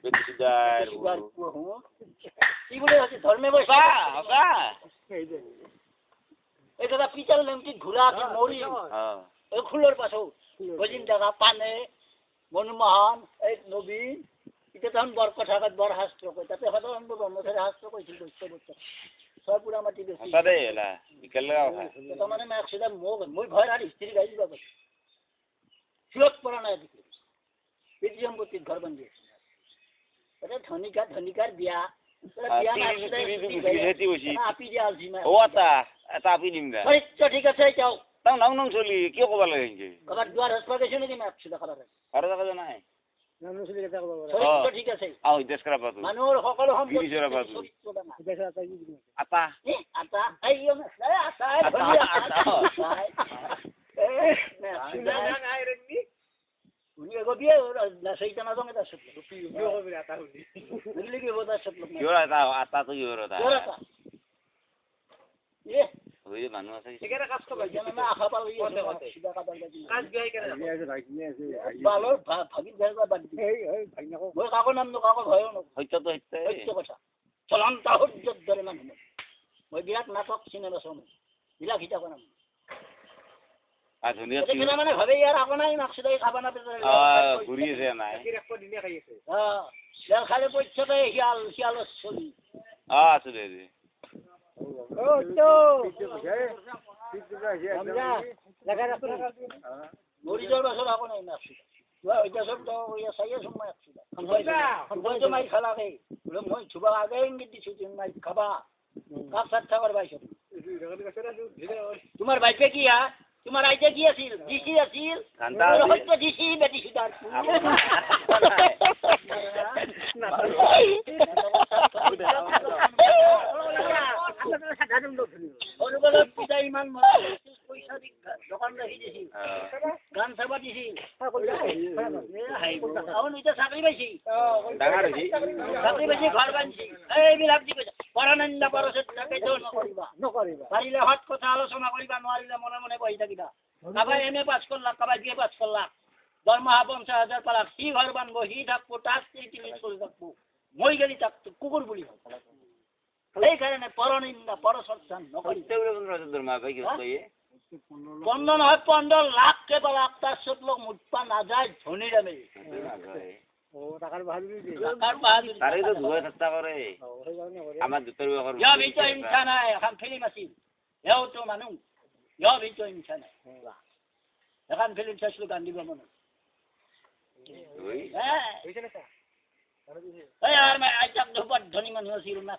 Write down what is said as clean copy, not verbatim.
Sudah. কি বলে আছে ধর্মে বসে Apa? এটা দা পিছল নেমটি ঘুরা আছে মরি এই খুলোর পাশে বজিন টাকা পানে মনমোহন এই নবীন এটা তখন বরকঠাগত বর হাস্ত কই তাতে সাধারণ ব্রহ্মচারী হাস্ত কইছিল বলতে সব পুরা মাটি বেশি Apa deh lah? Ikan lah. এটা মানে না সেটা মই ভয় আর স্ত্রী গাই দিবা সুরত পড়া না দিকে বিদ্যা সম্পত্তি ঘর বানিয়ে এটা ধনিকার বিয়া বিয়া না আপি দিয়া আলছি না Oh, tapi ni enggak. আচ্ছা ঠিক আছে যাও Tang nang soli, kyo ko bala hingi. কবার দুয়ার হাসপাতাল গেছে নাকি না সেটা খারাপ Para ka na eh. নানু সলি কথা বলবো ঠিক আছে Ah, ides kara pa tu. মানুষের সকল Giri sira pa tu. সম্পত্তি Apa? আতা আইও না আতা ধনি উনি এগো বিয়ে না সেইটা না সঙ্গে তার সাথে বিয়ে হবে আতা হলি বুঝলি কি বোধ আছে লোক Kyo ra ta, ata to yoro ta. A Oye, manu asa. এখানে কাজ করবে যেন না আখা পালি সিধা কাজ গাই কেন ভালো ভাগি যাইবা বাদ দি এই ভাই না কো কাকো নাম নো কাকো ভয় না Hoyto to hitte. সত্য কথা চলন তাহর ধরে না মই বিরাট নাটক সিনেমা শুনো বিলা খিটা কোন Ah, dunia এটা কিনা মানে ভাবে ইয়ার আপনাই মাকসুদাই খাবা না পেছনে Ah, guri se na. একটা দিনে খাইছে হ্যাঁ দেল খালে পয়ছতে হিয়াল চলি Ah, sudah deh. ও তো লাগা রাখ মরিজর বছর আপনাই মাকসুদা ওইটা সব তো ওই সাইয়া সময় আমরা তো মাই খালা গে বলে মই ছুবা আগে ইঙ্গিত দিছি তুমি মাই খাবা কাপ সাত খাবার বাইছো তোমার বাইকে কি তোমার আইতে কি আছিল দিছি আছিল হয়তো দিছি বেটি সুদার দোকান রাখি দিছি গান চাবা দিছি চাকরি পাইছি চাকরি পাইছি ঘর বানছি এইবিলাক দি কৈছে পরানন্দ পরশত নকৰিবা পাৰিলে হত কথা আলোচনা কৰিবা নোৱাৰিলে মনে মনে বহি থাকিবা কাবাই এমএ পাছ কৰলাক কাবাই বিএ পাছ কৰলাক দৰমহা 50,000 পালাক সি ঘর বানবো সি থাকবো তাক তিনি চলি থাকবো মই গেলি তাক কুকুর বুলি এই কারণে পরনিন্দা পরচর্চা নকরি পনেরো নহয় 15 লাখ কেবল আপনার সব লোক মুঠপা না যায় ধনী দামে টাকার বাহাদুরি তারে তো ধুয়ে চেষ্টা করে আমার দুটোর ব্যাপার ইয়া ভিতর ইনসান এখন ফিল্ম আছিল এও তো মানুষ ইয়া ভিতর ইনসান এখন ফিল্ম চাইছিল গান্ধী ভ্রমণ হ্যাঁ এই আর আইতাম ধনী মানুষ আছিল না